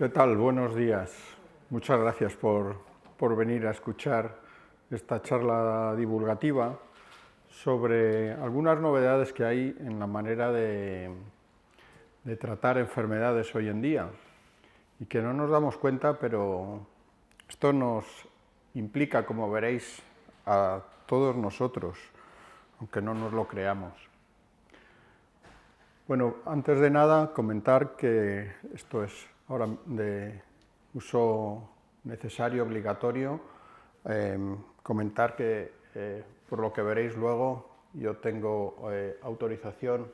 ¿Qué tal? Buenos días. Muchas gracias por venir a escuchar esta charla divulgativa sobre algunas novedades que hay en la manera de tratar enfermedades hoy en día y que no nos damos cuenta, pero esto nos implica, como veréis, a todos nosotros, aunque no nos lo creamos. Bueno, antes de nada, comentar que esto es ahora de uso necesario, obligatorio, comentar que, por lo que veréis luego, yo tengo autorización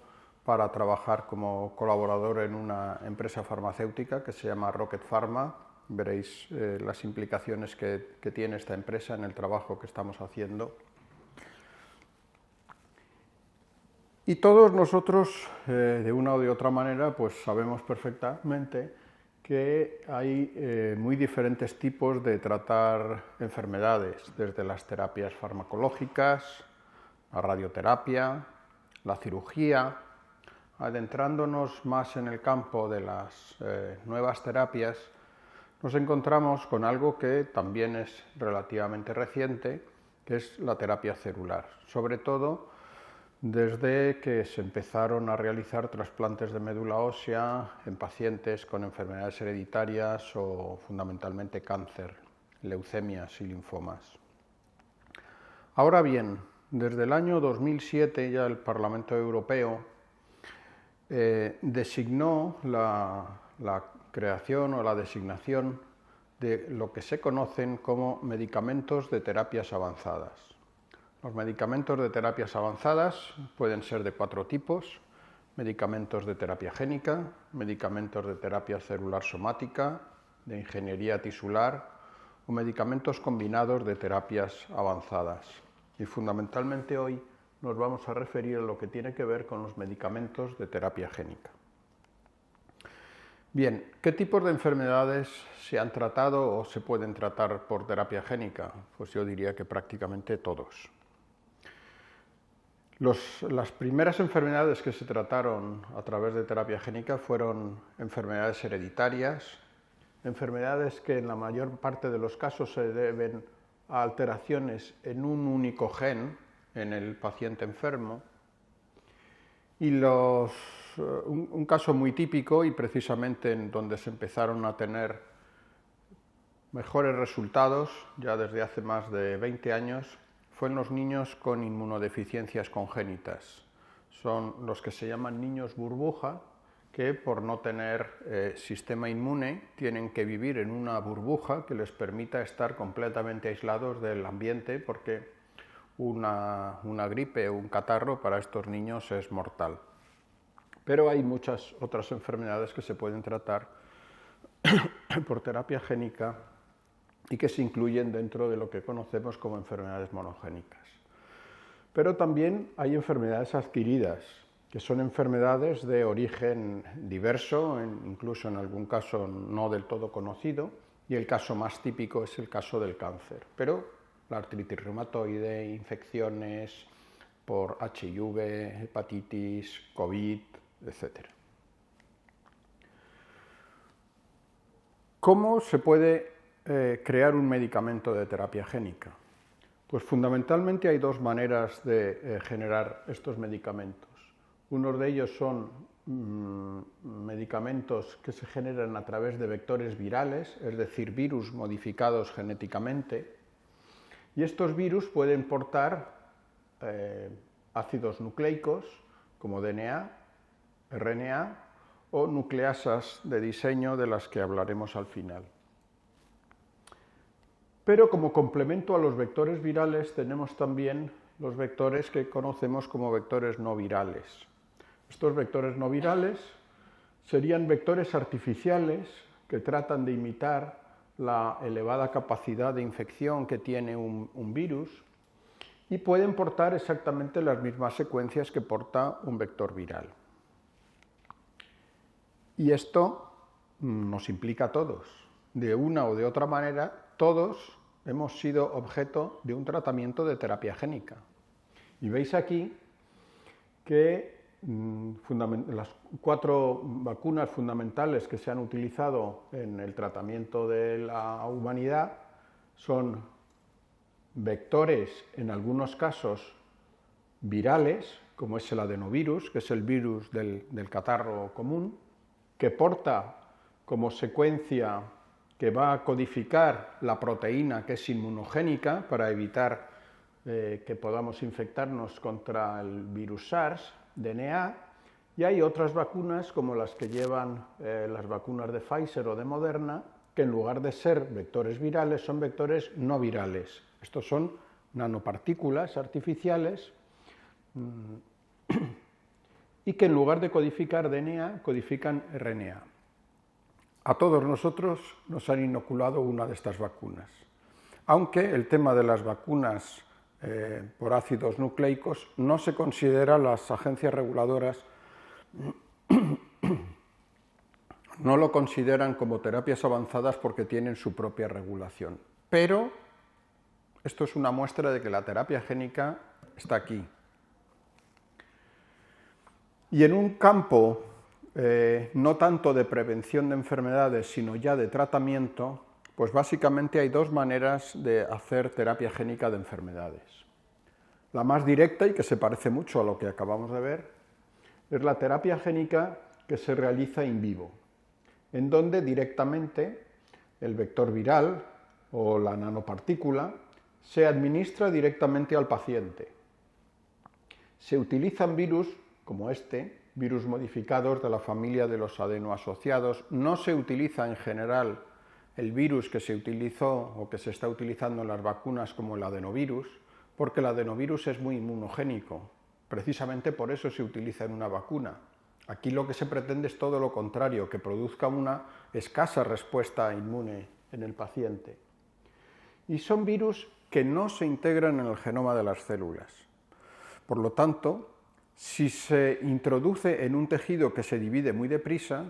para trabajar como colaborador en una empresa farmacéutica que se llama Rocket Pharma. Veréis las implicaciones que tiene esta empresa en el trabajo que estamos haciendo. Y todos nosotros, de una o de otra manera, pues sabemos perfectamente que hay muy diferentes tipos de tratar enfermedades, desde las terapias farmacológicas, la radioterapia, la cirugía. Adentrándonos más en el campo de las nuevas terapias, nos encontramos con algo que también es relativamente reciente, que es la terapia celular, sobre todo desde que se empezaron a realizar trasplantes de médula ósea en pacientes con enfermedades hereditarias o fundamentalmente cáncer, leucemias y linfomas. Ahora bien, desde el año 2007 ya el Parlamento Europeo designó la creación o la designación de lo que se conocen como medicamentos de terapias avanzadas. Los medicamentos de terapias avanzadas pueden ser de 4 tipos: medicamentos de terapia génica, medicamentos de terapia celular somática, de ingeniería tisular o medicamentos combinados de terapias avanzadas. Y fundamentalmente hoy nos vamos a referir a lo que tiene que ver con los medicamentos de terapia génica. Bien, ¿qué tipos de enfermedades se han tratado o se pueden tratar por terapia génica? Pues yo diría que prácticamente todos. Las primeras enfermedades que se trataron a través de terapia génica fueron enfermedades hereditarias, enfermedades que en la mayor parte de los casos se deben a alteraciones en un único gen en el paciente enfermo, y un caso muy típico y precisamente en donde se empezaron a tener mejores resultados ya desde hace más de 20 años fue en los niños con inmunodeficiencias congénitas. Son los que se llaman niños burbuja, que por no tener sistema inmune tienen que vivir en una burbuja que les permita estar completamente aislados del ambiente, porque una gripe o un catarro para estos niños es mortal. Pero hay muchas otras enfermedades que se pueden tratar por terapia génica y que se incluyen dentro de lo que conocemos como enfermedades monogénicas. Pero también hay enfermedades adquiridas, que son enfermedades de origen diverso, incluso en algún caso no del todo conocido, y el caso más típico es el caso del cáncer. Pero la artritis reumatoide, infecciones por HIV, hepatitis, COVID, etc. ¿Cómo se puede crear un medicamento de terapia génica? Pues fundamentalmente hay 2 maneras de generar estos medicamentos. Uno de ellos son medicamentos que se generan a través de vectores virales, es decir, virus modificados genéticamente, y estos virus pueden portar ácidos nucleicos como DNA, RNA o nucleasas de diseño de las que hablaremos al final. Pero como complemento a los vectores virales tenemos también los vectores que conocemos como vectores no virales. Estos vectores no virales serían vectores artificiales que tratan de imitar la elevada capacidad de infección que tiene un virus y pueden portar exactamente las mismas secuencias que porta un vector viral. Y esto nos implica a todos. De una o de otra manera, todos hemos sido objeto de un tratamiento de terapia génica. Y veis aquí que las 4 vacunas fundamentales que se han utilizado en el tratamiento de la humanidad son vectores, en algunos casos virales, como es el adenovirus, que es el virus del catarro común, que porta como secuencia que va a codificar la proteína que es inmunogénica para evitar que podamos infectarnos contra el virus SARS, DNA, y hay otras vacunas como las que llevan las vacunas de Pfizer o de Moderna, que en lugar de ser vectores virales son vectores no virales. Estos son nanopartículas artificiales y que en lugar de codificar DNA, codifican RNA. A todos nosotros nos han inoculado una de estas vacunas, aunque el tema de las vacunas por ácidos nucleicos no se considera, las agencias reguladoras no lo consideran como terapias avanzadas porque tienen su propia regulación. Pero esto es una muestra de que la terapia génica está aquí. Y en un campo no tanto de prevención de enfermedades, sino ya de tratamiento, pues básicamente hay 2 maneras de hacer terapia génica de enfermedades. La más directa, y que se parece mucho a lo que acabamos de ver, es la terapia génica que se realiza in vivo, en donde directamente el vector viral o la nanopartícula se administra directamente al paciente. Se utilizan virus como virus modificados de la familia de los adenoasociados. No se utiliza en general el virus que se utilizó o que se está utilizando en las vacunas como el adenovirus, porque el adenovirus es muy inmunogénico. Precisamente por eso se utiliza en una vacuna. Aquí lo que se pretende es todo lo contrario, que produzca una escasa respuesta inmune en el paciente. Y son virus que no se integran en el genoma de las células. Por lo tanto, si se introduce en un tejido que se divide muy deprisa,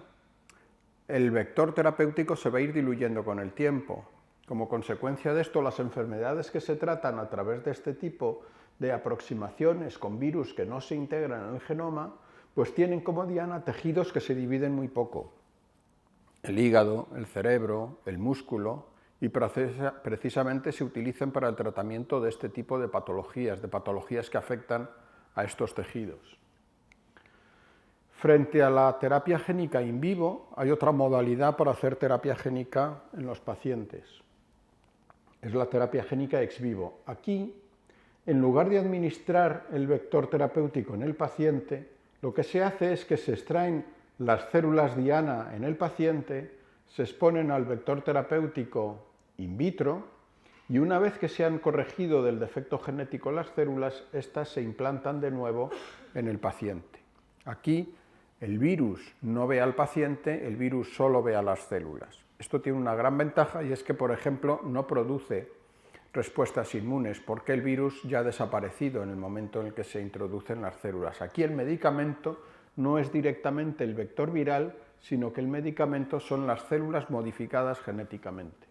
el vector terapéutico se va a ir diluyendo con el tiempo. Como consecuencia de esto, las enfermedades que se tratan a través de este tipo de aproximaciones con virus que no se integran en el genoma, pues tienen como diana tejidos que se dividen muy poco. El hígado, el cerebro, el músculo, y precisamente se utilizan para el tratamiento de este tipo de patologías que afectan a estos tejidos. Frente a la terapia génica in vivo, hay otra modalidad para hacer terapia génica en los pacientes. Es la terapia génica ex vivo. Aquí, en lugar de administrar el vector terapéutico en el paciente, lo que se hace es que se extraen las células diana en el paciente, se exponen al vector terapéutico in vitro, y una vez que se han corregido del defecto genético las células, estas se implantan de nuevo en el paciente. Aquí el virus no ve al paciente, el virus solo ve a las células. Esto tiene una gran ventaja y es que, por ejemplo, no produce respuestas inmunes porque el virus ya ha desaparecido en el momento en el que se introducen las células. Aquí el medicamento no es directamente el vector viral, sino que el medicamento son las células modificadas genéticamente.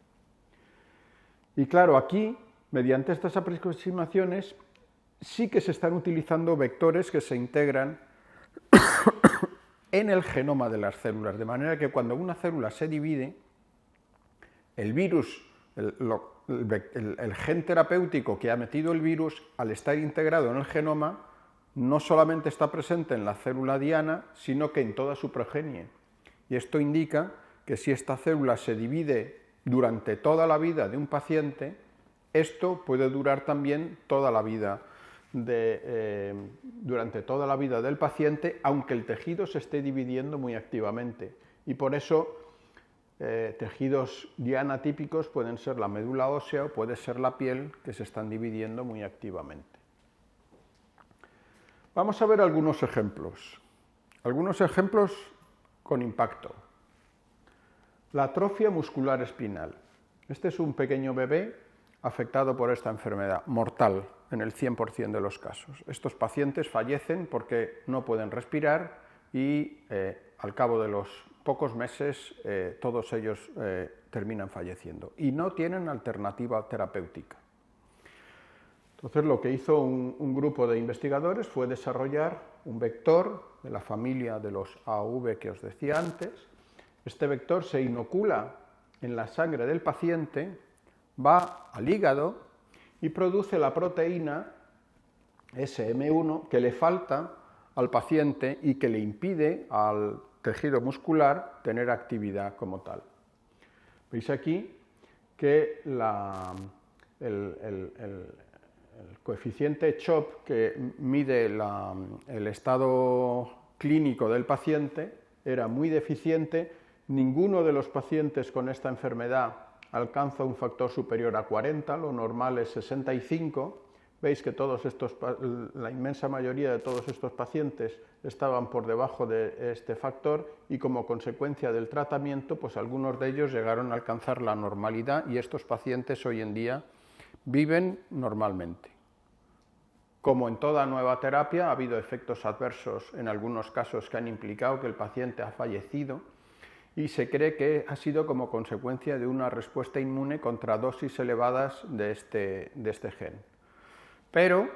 Y claro, aquí, mediante estas aproximaciones, sí que se están utilizando vectores que se integran en el genoma de las células, de manera que cuando una célula se divide, el virus, el gen terapéutico que ha metido el virus, al estar integrado en el genoma, no solamente está presente en la célula diana, sino que en toda su progenie. Y esto indica que si esta célula se divide durante toda la vida de un paciente, esto puede durar también toda la vida durante toda la vida del paciente, aunque el tejido se esté dividiendo muy activamente. Y por eso tejidos diana típicos pueden ser la médula ósea o puede ser la piel, que se están dividiendo muy activamente. Vamos a ver algunos ejemplos con impacto. La atrofia muscular espinal. Este es un pequeño bebé afectado por esta enfermedad, mortal en el 100% de los casos. Estos pacientes fallecen porque no pueden respirar y al cabo de los pocos meses todos ellos terminan falleciendo y no tienen alternativa terapéutica. Entonces lo que hizo un grupo de investigadores fue desarrollar un vector de la familia de los AAV que os decía antes. Este vector se inocula en la sangre del paciente, va al hígado y produce la proteína SM1 que le falta al paciente y que le impide al tejido muscular tener actividad como tal. Veis aquí que el coeficiente CHOP, que mide el estado clínico del paciente, era muy deficiente. Ninguno de los pacientes con esta enfermedad alcanza un factor superior a 40, lo normal es 65. Veis que la inmensa mayoría de todos estos pacientes estaban por debajo de este factor y como consecuencia del tratamiento, pues algunos de ellos llegaron a alcanzar la normalidad y estos pacientes hoy en día viven normalmente. Como en toda nueva terapia, ha habido efectos adversos en algunos casos que han implicado que el paciente ha fallecido y se cree que ha sido como consecuencia de una respuesta inmune contra dosis elevadas de este gen. Pero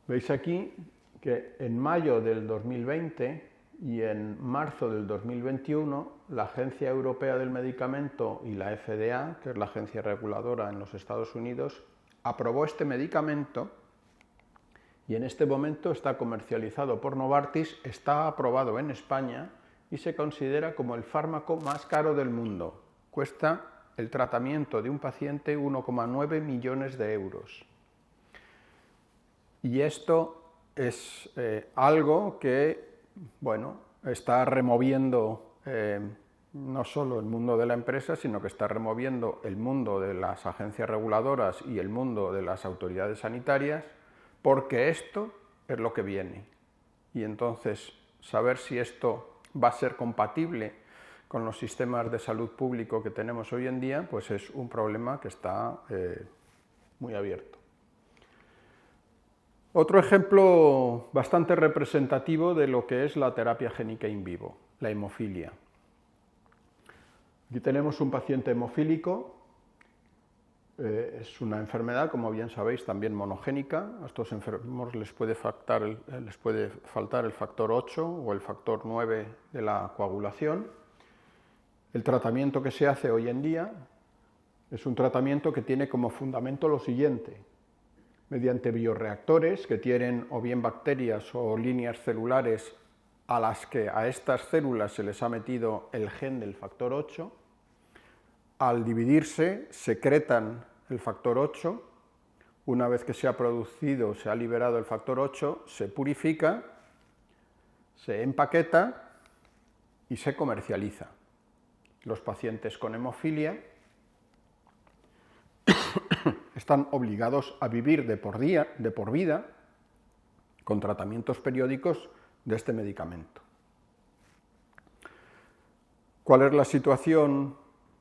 veis aquí que en mayo del 2020 y en marzo del 2021 la Agencia Europea del Medicamento y la FDA, que es la agencia reguladora en los Estados Unidos, aprobó este medicamento y en este momento está comercializado por Novartis, está aprobado en España y se considera como el fármaco más caro del mundo. Cuesta el tratamiento de un paciente 1,9 millones de euros. Y esto es algo que, bueno, está removiendo no solo el mundo de la empresa, sino que está removiendo el mundo de las agencias reguladoras y el mundo de las autoridades sanitarias, porque esto es lo que viene. Y entonces, saber si esto va a ser compatible con los sistemas de salud público que tenemos hoy en día, pues es un problema que está muy abierto. Otro ejemplo bastante representativo de lo que es la terapia génica in vivo, la hemofilia. Aquí tenemos un paciente hemofílico, es una enfermedad, como bien sabéis, también monogénica. A estos enfermos les puede faltar el factor 8 o el factor 9 de la coagulación. El tratamiento que se hace hoy en día es un tratamiento que tiene como fundamento lo siguiente: mediante bioreactores que tienen o bien bacterias o líneas celulares a las que a estas células se les ha metido el gen del factor 8, al dividirse secretan el factor 8, una vez que se ha producido, se ha liberado el factor 8, se purifica, se empaqueta y se comercializa. Los pacientes con hemofilia están obligados a vivir de por vida con tratamientos periódicos de este medicamento. ¿Cuál es la situación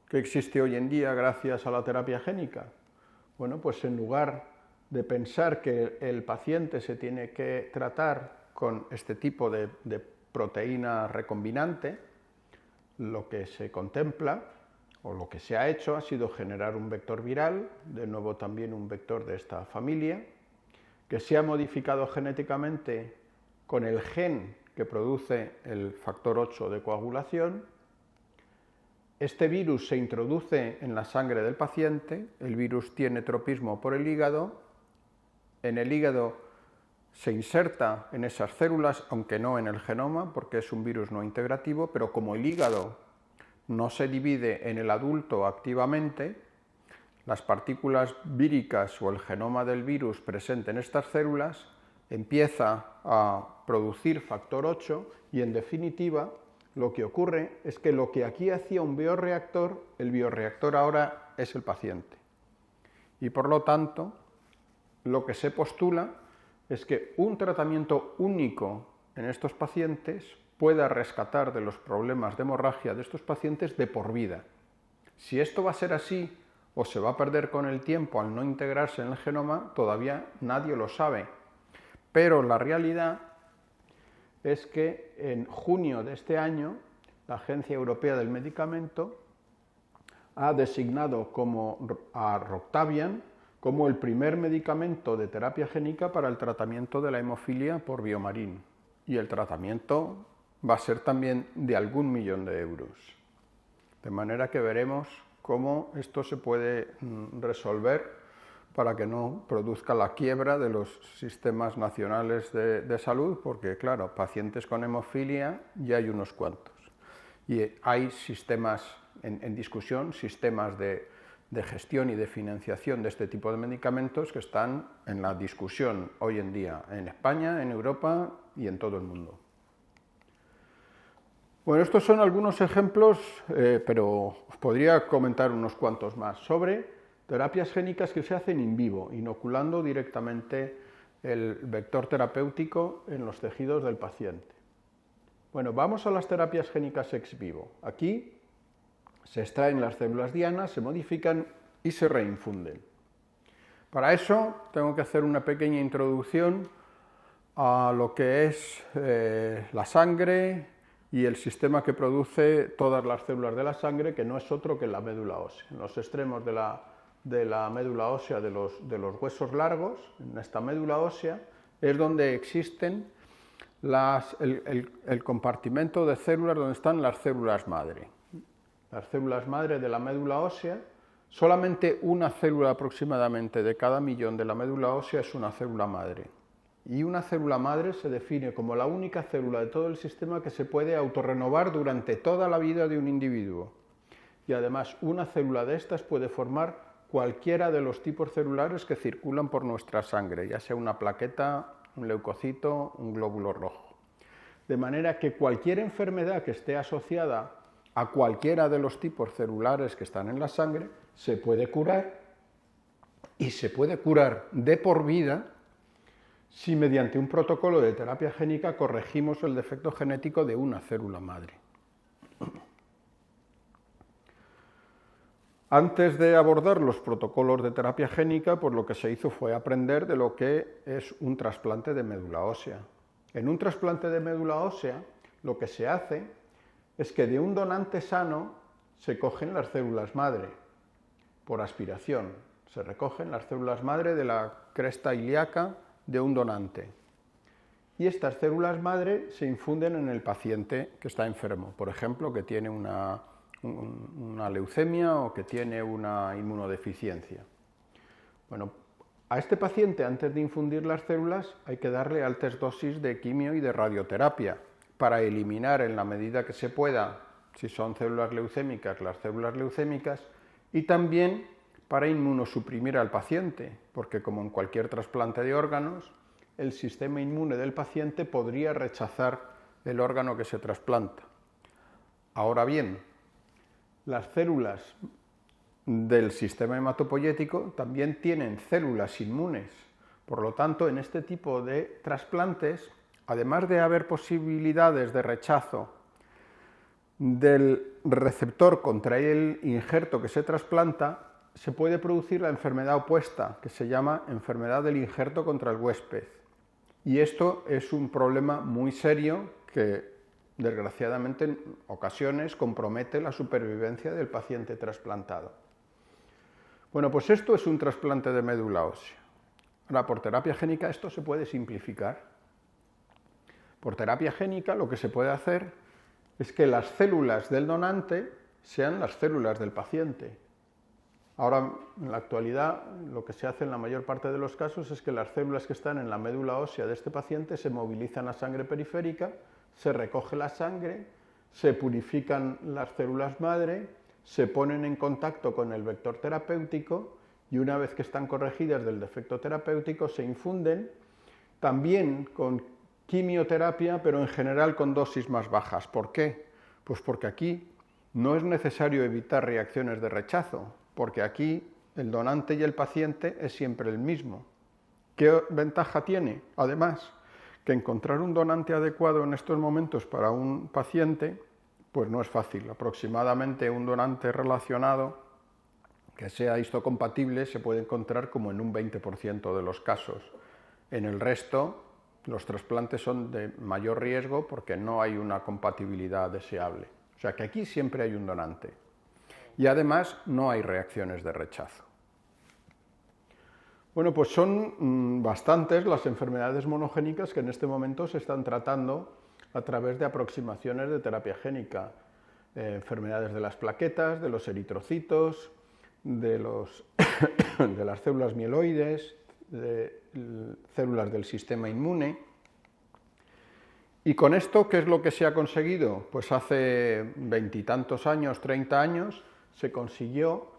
que existe hoy en día gracias a la terapia génica? Bueno, pues en lugar de pensar que el paciente se tiene que tratar con este tipo de proteína recombinante, lo que se contempla o lo que se ha hecho ha sido generar un vector viral, de nuevo también un vector de esta familia, que se ha modificado genéticamente con el gen que produce el factor 8 de coagulación. Este virus se introduce en la sangre del paciente, el virus tiene tropismo por el hígado, en el hígado se inserta en esas células, aunque no en el genoma, porque es un virus no integrativo, pero como el hígado no se divide en el adulto activamente, las partículas víricas o el genoma del virus presente en estas células empieza a producir factor 8 y, en definitiva, lo que ocurre es que lo que aquí hacía un bioreactor, el bioreactor ahora es el paciente. Y por lo tanto, lo que se postula es que un tratamiento único en estos pacientes pueda rescatar de los problemas de hemorragia de estos pacientes de por vida. Si esto va a ser así o se va a perder con el tiempo al no integrarse en el genoma, todavía nadie lo sabe. Pero la realidad es que en junio de este año la Agencia Europea del Medicamento ha designado a Roctavian como el primer medicamento de terapia génica para el tratamiento de la hemofilia por Biomarin. Y el tratamiento va a ser también de algún millón de euros. De manera que veremos cómo esto se puede resolver para que no produzca la quiebra de los sistemas nacionales de salud, porque claro, pacientes con hemofilia ya hay unos cuantos. Y hay sistemas en discusión, sistemas de gestión y de financiación de este tipo de medicamentos que están en la discusión hoy en día en España, en Europa y en todo el mundo. Bueno, estos son algunos ejemplos, pero os podría comentar unos cuantos más sobre terapias génicas que se hacen in vivo, inoculando directamente el vector terapéutico en los tejidos del paciente. Bueno, vamos a las terapias génicas ex vivo. Aquí se extraen las células dianas, se modifican y se reinfunden. Para eso tengo que hacer una pequeña introducción a lo que es la sangre y el sistema que produce todas las células de la sangre, que no es otro que la médula ósea. En los extremos de la médula ósea de los huesos largos, en esta médula ósea, es donde existen el compartimento de células donde están las células madre. Las células madre de la médula ósea, solamente una célula aproximadamente de cada millón de la médula ósea es una célula madre. Y una célula madre se define como la única célula de todo el sistema que se puede autorrenovar durante toda la vida de un individuo. Y además, una célula de estas puede formar cualquiera de los tipos celulares que circulan por nuestra sangre, ya sea una plaqueta, un leucocito, un glóbulo rojo. De manera que cualquier enfermedad que esté asociada a cualquiera de los tipos celulares que están en la sangre se puede curar, y se puede curar de por vida si mediante un protocolo de terapia génica corregimos el defecto genético de una célula madre. Antes de abordar los protocolos de terapia génica, pues lo que se hizo fue aprender de lo que es un trasplante de médula ósea. En un trasplante de médula ósea, lo que se hace es que de un donante sano se cogen las células madre por aspiración. Se recogen las células madre de la cresta ilíaca de un donante. Y estas células madre se infunden en el paciente que está enfermo, por ejemplo, que tiene una leucemia o que tiene una inmunodeficiencia. Bueno, a este paciente, antes de infundir las células, hay que darle altas dosis de quimio y de radioterapia para eliminar en la medida que se pueda, si son células leucémicas, las células leucémicas, y también para inmunosuprimir al paciente, porque como en cualquier trasplante de órganos, el sistema inmune del paciente podría rechazar el órgano que se trasplanta. Ahora bien, las células del sistema hematopoyético también tienen células inmunes. Por lo tanto, en este tipo de trasplantes, además de haber posibilidades de rechazo del receptor contra el injerto que se trasplanta, se puede producir la enfermedad opuesta, que se llama enfermedad del injerto contra el huésped. Y esto es un problema muy serio que, desgraciadamente, en ocasiones compromete la supervivencia del paciente trasplantado. Bueno, pues esto es un trasplante de médula ósea. Ahora, por terapia génica esto se puede simplificar. Por terapia génica lo que se puede hacer es que las células del donante sean las células del paciente. Ahora, en la actualidad, lo que se hace en la mayor parte de los casos es que las células que están en la médula ósea de este paciente se movilizan a sangre periférica, se recoge la sangre, se purifican las células madre, se ponen en contacto con el vector terapéutico y una vez que están corregidas del defecto terapéutico se infunden, también con quimioterapia, pero en general con dosis más bajas. ¿Por qué? Pues porque aquí no es necesario evitar reacciones de rechazo, porque aquí el donante y el paciente es siempre el mismo. ¿Qué ventaja tiene? Además, que encontrar un donante adecuado en estos momentos para un paciente, pues no es fácil. Aproximadamente un donante relacionado que sea histocompatible se puede encontrar como en un 20% de los casos. En el resto, los trasplantes son de mayor riesgo porque no hay una compatibilidad deseable. O sea que aquí siempre hay un donante. Y además no hay reacciones de rechazo. Bueno, pues son bastantes las enfermedades monogénicas que en este momento se están tratando a través de aproximaciones de terapia génica. Enfermedades de las plaquetas, de los eritrocitos, de las células mieloides, de células del sistema inmune. Y con esto, ¿qué es lo que se ha conseguido? Pues hace 20 y tantos años, 30 años, se consiguió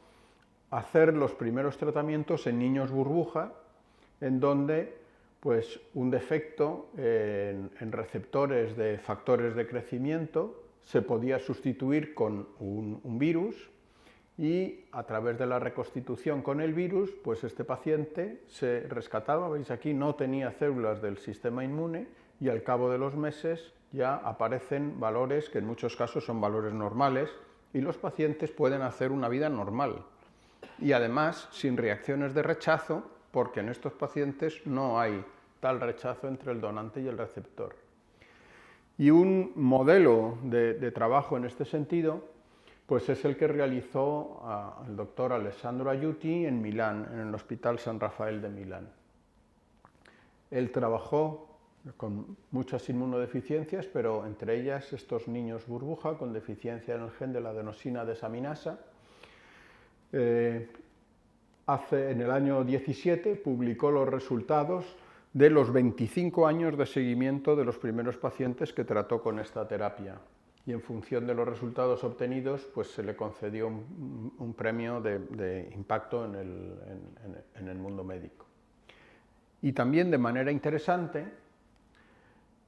hacer los primeros tratamientos en niños burbuja, en donde pues, un defecto en receptores de factores de crecimiento se podía sustituir con un virus, y a través de la reconstitución con el virus, pues este paciente se rescataba, veis aquí, no tenía células del sistema inmune, y al cabo de los meses ya aparecen valores que en muchos casos son valores normales, y los pacientes pueden hacer una vida normal. Y además sin reacciones de rechazo, porque en estos pacientes no hay tal rechazo entre el donante y el receptor. Y un modelo de trabajo en este sentido, pues es el que realizó el doctor Alessandro Aiuti en Milán, en el Hospital San Rafael de Milán. Él trabajó con muchas inmunodeficiencias, pero entre ellas estos niños burbuja con deficiencia en el gen de la adenosina desaminasa. En el año 17 publicó los resultados de los 25 años de seguimiento de los primeros pacientes que trató con esta terapia, y en función de los resultados obtenidos pues se le concedió un premio de impacto en el mundo médico. Y también, de manera interesante,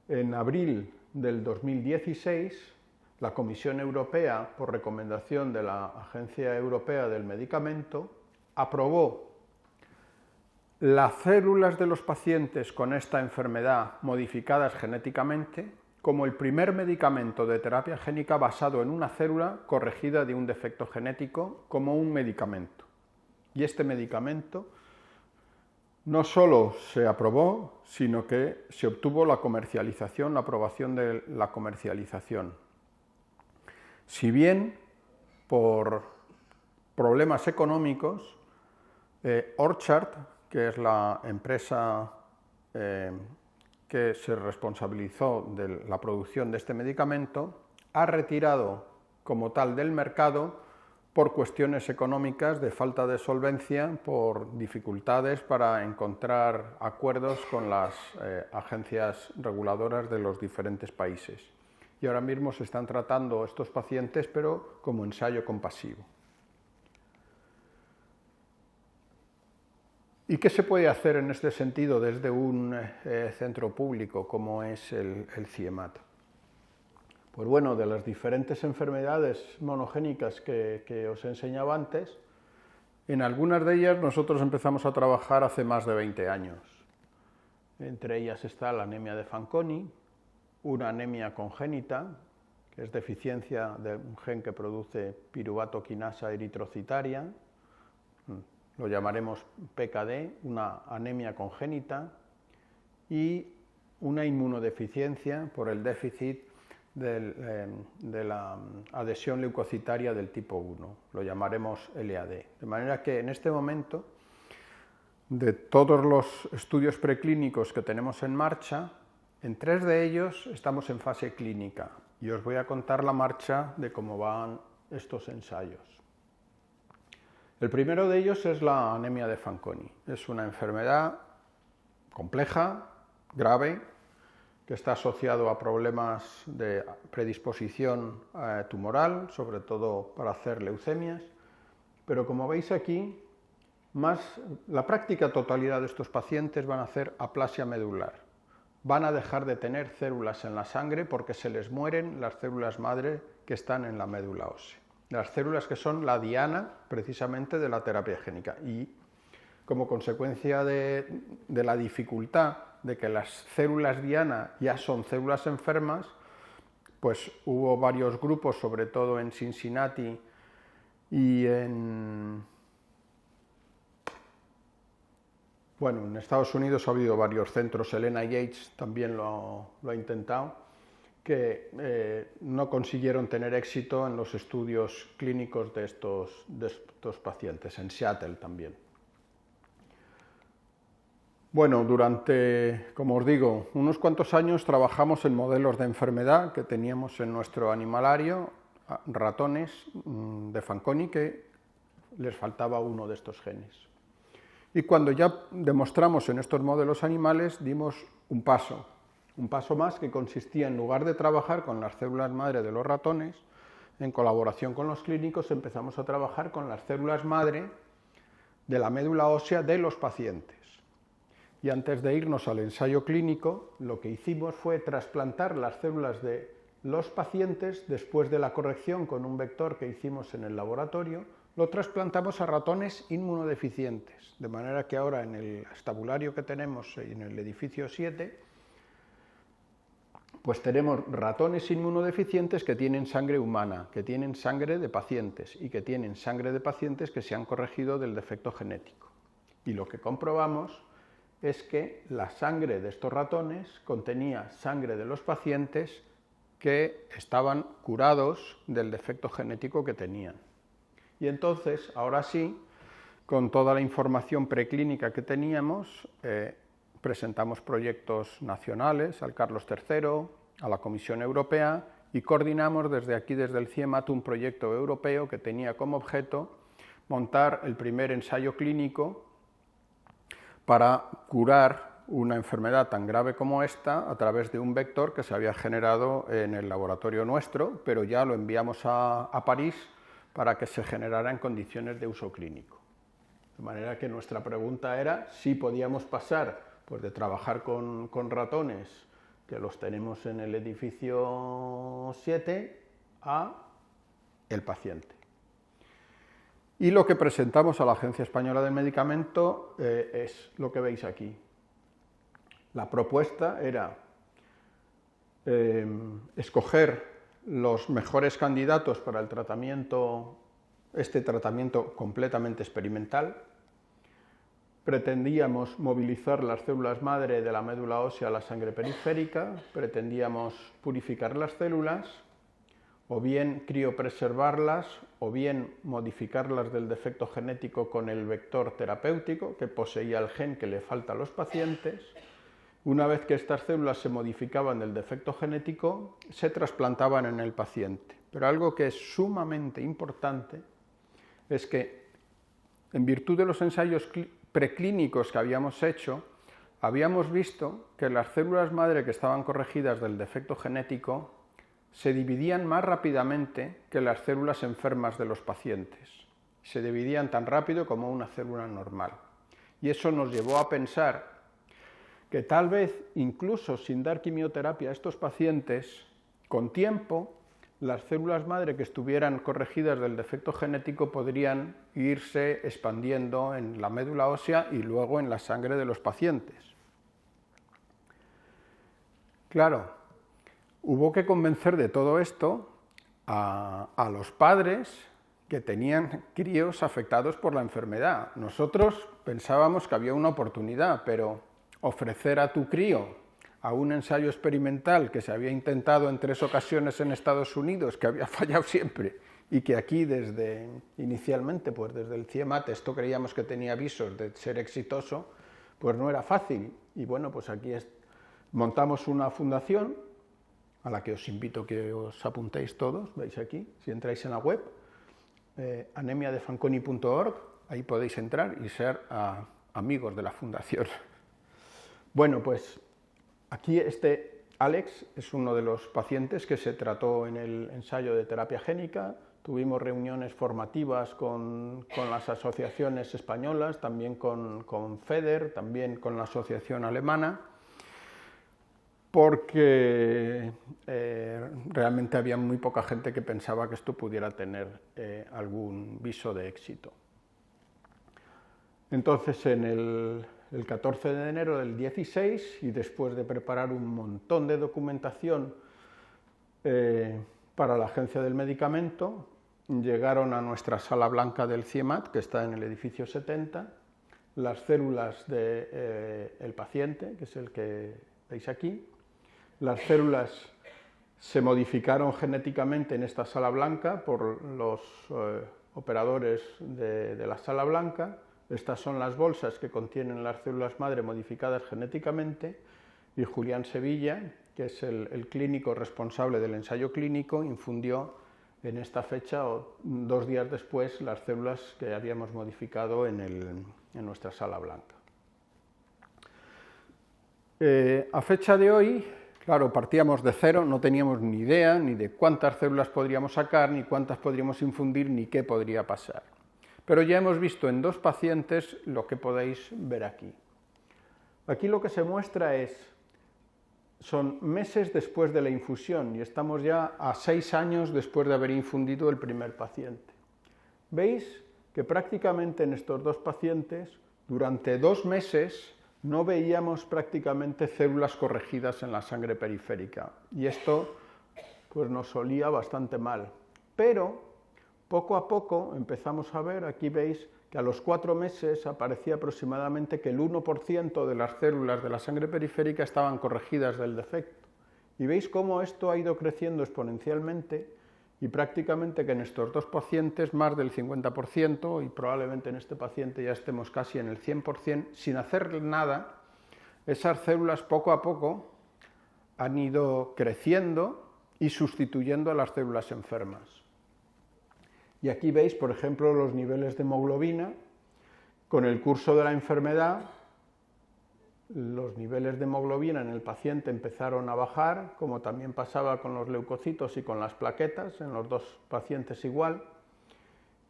en abril del 2016 la Comisión Europea, por recomendación de la Agencia Europea del Medicamento, aprobó las células de los pacientes con esta enfermedad modificadas genéticamente como el primer medicamento de terapia génica basado en una célula corregida de un defecto genético como un medicamento. Y este medicamento no solo se aprobó, sino que se obtuvo la comercialización, la aprobación de la comercialización. Si bien por problemas económicos, Orchard, que es la empresa que se responsabilizó de la producción de este medicamento, ha retirado como tal del mercado por cuestiones económicas, de falta de solvencia, por dificultades para encontrar acuerdos con las agencias reguladoras de los diferentes países. Y ahora mismo se están tratando estos pacientes, pero como ensayo compasivo. ¿Y qué se puede hacer en este sentido desde un centro público como es el CIEMAT? Pues bueno, de las diferentes enfermedades monogénicas que os he enseñado antes, en algunas de ellas nosotros empezamos a trabajar hace más de 20 años. Entre ellas está la anemia de Fanconi, una anemia congénita, que es deficiencia de un gen que produce piruvato quinasa eritrocitaria, lo llamaremos PKD, una anemia congénita, y una inmunodeficiencia por el déficit de la adhesión leucocitaria del tipo 1, lo llamaremos LAD. De manera que en este momento, de todos los estudios preclínicos que tenemos en marcha, en 3 de ellos estamos en fase clínica, y os voy a contar la marcha de cómo van estos ensayos. El primero de ellos es la anemia de Fanconi. Es una enfermedad compleja, grave, que está asociado a problemas de predisposición tumoral, sobre todo para hacer leucemias, pero como veis aquí, la práctica totalidad de estos pacientes van a hacer aplasia medular. Van a dejar de tener células en la sangre porque se les mueren las células madre que están en la médula ósea. Las células que son la diana, precisamente, de la terapia génica. Y como consecuencia de la dificultad de que las células diana ya son células enfermas, pues hubo varios grupos, sobre todo en Cincinnati y en Estados Unidos ha habido varios centros, el NIH también lo ha intentado, que no consiguieron tener éxito en los estudios clínicos de estos pacientes, en Seattle también. Bueno, durante, como os digo, unos cuantos años trabajamos en modelos de enfermedad que teníamos en nuestro animalario, ratones de Fanconi que les faltaba uno de estos genes. Y cuando ya demostramos en estos modelos animales, dimos un paso más que consistía en lugar de trabajar con las células madre de los ratones, en colaboración con los clínicos empezamos a trabajar con las células madre de la médula ósea de los pacientes. Y antes de irnos al ensayo clínico, lo que hicimos fue trasplantar las células de los pacientes después de la corrección con un vector que hicimos en el laboratorio, lo trasplantamos a ratones inmunodeficientes, de manera que ahora en el estabulario que tenemos en el edificio 7, pues tenemos ratones inmunodeficientes que tienen sangre humana, que tienen sangre de pacientes y que tienen sangre de pacientes que se han corregido del defecto genético. Y lo que comprobamos es que la sangre de estos ratones contenía sangre de los pacientes que estaban curados del defecto genético que tenían. Y entonces, ahora sí, con toda la información preclínica que teníamos, presentamos proyectos nacionales al Carlos III, a la Comisión Europea y coordinamos desde aquí, desde el CIEMAT, un proyecto europeo que tenía como objeto montar el primer ensayo clínico para curar una enfermedad tan grave como esta a través de un vector que se había generado en el laboratorio nuestro, pero ya lo enviamos a París para que se generara en condiciones de uso clínico. De manera que nuestra pregunta era si podíamos pasar pues, de trabajar con ratones, que los tenemos en el edificio 7, a el paciente. Y lo que presentamos a la Agencia Española del Medicamento es lo que veis aquí. La propuesta era escoger los mejores candidatos para el tratamiento, este tratamiento completamente experimental. Pretendíamos movilizar las células madre de la médula ósea a la sangre periférica, pretendíamos purificar las células, o bien criopreservarlas, o bien modificarlas del defecto genético con el vector terapéutico que poseía el gen que le falta a los pacientes. Una vez que estas células se modificaban del defecto genético, se trasplantaban en el paciente. Pero algo que es sumamente importante es que, en virtud de los ensayos preclínicos que habíamos hecho, habíamos visto que las células madre que estaban corregidas del defecto genético se dividían más rápidamente que las células enfermas de los pacientes. Se dividían tan rápido como una célula normal. Y eso nos llevó a pensar que tal vez, incluso sin dar quimioterapia a estos pacientes, con tiempo, las células madre que estuvieran corregidas del defecto genético podrían irse expandiendo en la médula ósea y luego en la sangre de los pacientes. Claro, hubo que convencer de todo esto a los padres que tenían críos afectados por la enfermedad. Nosotros pensábamos que había una oportunidad, pero ofrecer a tu crío a un ensayo experimental que se había intentado en 3 ocasiones en Estados Unidos, que había fallado siempre, y que aquí inicialmente, pues desde el CIEMAT, esto creíamos que tenía visos de ser exitoso, pues no era fácil. Y bueno, pues aquí montamos una fundación, a la que os invito que os apuntéis todos, veis aquí, si entráis en la web, anemiadefanconi.org, ahí podéis entrar y ser amigos de la fundación. Bueno, pues aquí Alex es uno de los pacientes que se trató en el ensayo de terapia génica. Tuvimos reuniones formativas con las asociaciones españolas, también con FEDER, también con la asociación alemana, porque realmente había muy poca gente que pensaba que esto pudiera tener algún viso de éxito. Entonces, en el 14 de enero del 16, y después de preparar un montón de documentación para la Agencia del Medicamento, llegaron a nuestra sala blanca del CIEMAT, que está en el edificio 70, las células del paciente, que es el que veis aquí. Las células se modificaron genéticamente en esta sala blanca por los operadores de la sala blanca. Estas son las bolsas que contienen las células madre modificadas genéticamente, y Julián Sevilla, que es el clínico responsable del ensayo clínico, infundió en esta fecha o 2 días después las células que habíamos modificado en nuestra sala blanca. A fecha de hoy, claro, partíamos de cero, no teníamos ni idea ni de cuántas células podríamos sacar, ni cuántas podríamos infundir, ni qué podría pasar. Pero ya hemos visto en 2 pacientes lo que podéis ver aquí. Aquí lo que se muestra son meses después de la infusión y estamos ya a 6 años después de haber infundido el primer paciente. Veis que prácticamente en estos 2 pacientes, durante 2 meses, no veíamos prácticamente células corregidas en la sangre periférica, y esto pues nos olía bastante mal. Pero poco a poco empezamos a ver, aquí veis que a los 4 meses aparecía aproximadamente que el 1% de las células de la sangre periférica estaban corregidas del defecto. Y veis cómo esto ha ido creciendo exponencialmente, y prácticamente que en estos 2 pacientes más del 50%, y probablemente en este paciente ya estemos casi en el 100%, sin hacer nada, esas células poco a poco han ido creciendo y sustituyendo a las células enfermas. Y aquí veis, por ejemplo, los niveles de hemoglobina. Con el curso de la enfermedad, los niveles de hemoglobina en el paciente empezaron a bajar, como también pasaba con los leucocitos y con las plaquetas, en los 2 pacientes igual,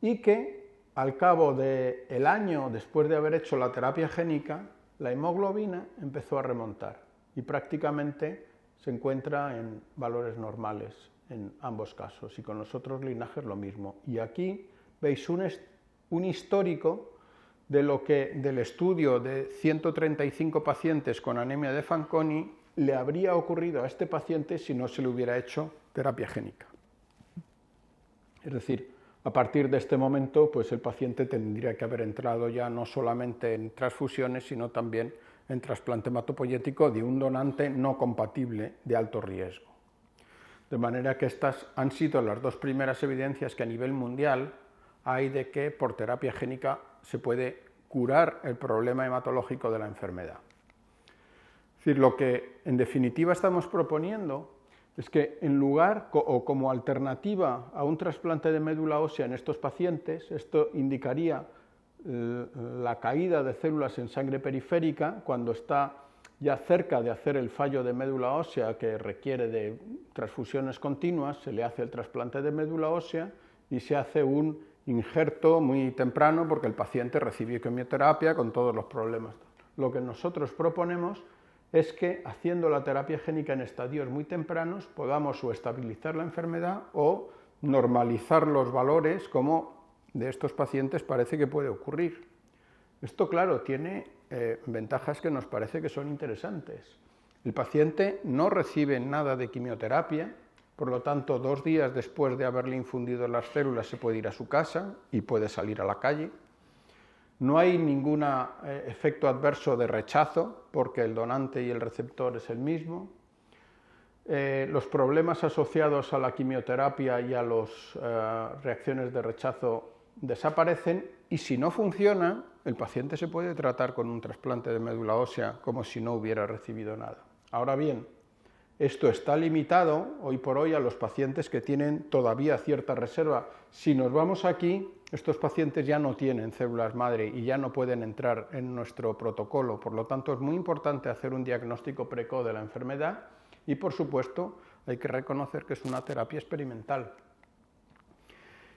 y que al cabo del año después de haber hecho la terapia génica, la hemoglobina empezó a remontar y prácticamente se encuentra en valores normales en ambos casos, y con los otros linajes lo mismo. Y aquí veis un histórico del estudio de 135 pacientes con anemia de Fanconi le habría ocurrido a este paciente si no se le hubiera hecho terapia génica. Es decir, a partir de este momento, pues el paciente tendría que haber entrado ya no solamente en transfusiones, sino también en trasplante hematopoyético de un donante no compatible de alto riesgo. De manera que estas han sido las 2 primeras evidencias que a nivel mundial hay de que por terapia génica se puede curar el problema hematológico de la enfermedad. Es decir, lo que en definitiva estamos proponiendo es que en lugar o como alternativa a un trasplante de médula ósea en estos pacientes, esto indicaría la caída de células en sangre periférica cuando está ya cerca de hacer el fallo de médula ósea que requiere de transfusiones continuas, se le hace el trasplante de médula ósea y se hace un injerto muy temprano porque el paciente recibió quimioterapia con todos los problemas. Lo que nosotros proponemos es que haciendo la terapia génica en estadios muy tempranos podamos o estabilizar la enfermedad o normalizar los valores, como de estos pacientes parece que puede ocurrir. Esto, claro, tiene ventajas que nos parece que son interesantes. El paciente no recibe nada de quimioterapia, por lo tanto, 2 días después de haberle infundido las células se puede ir a su casa y puede salir a la calle. No hay ningún efecto adverso de rechazo, porque el donante y el receptor es el mismo. Los problemas asociados a la quimioterapia y a las reacciones de rechazo desaparecen, y si no funciona, el paciente se puede tratar con un trasplante de médula ósea como si no hubiera recibido nada. Ahora bien, esto está limitado hoy por hoy a los pacientes que tienen todavía cierta reserva. Si nos vamos aquí, estos pacientes ya no tienen células madre y ya no pueden entrar en nuestro protocolo. Por lo tanto, es muy importante hacer un diagnóstico precoz de la enfermedad y, por supuesto, hay que reconocer que es una terapia experimental.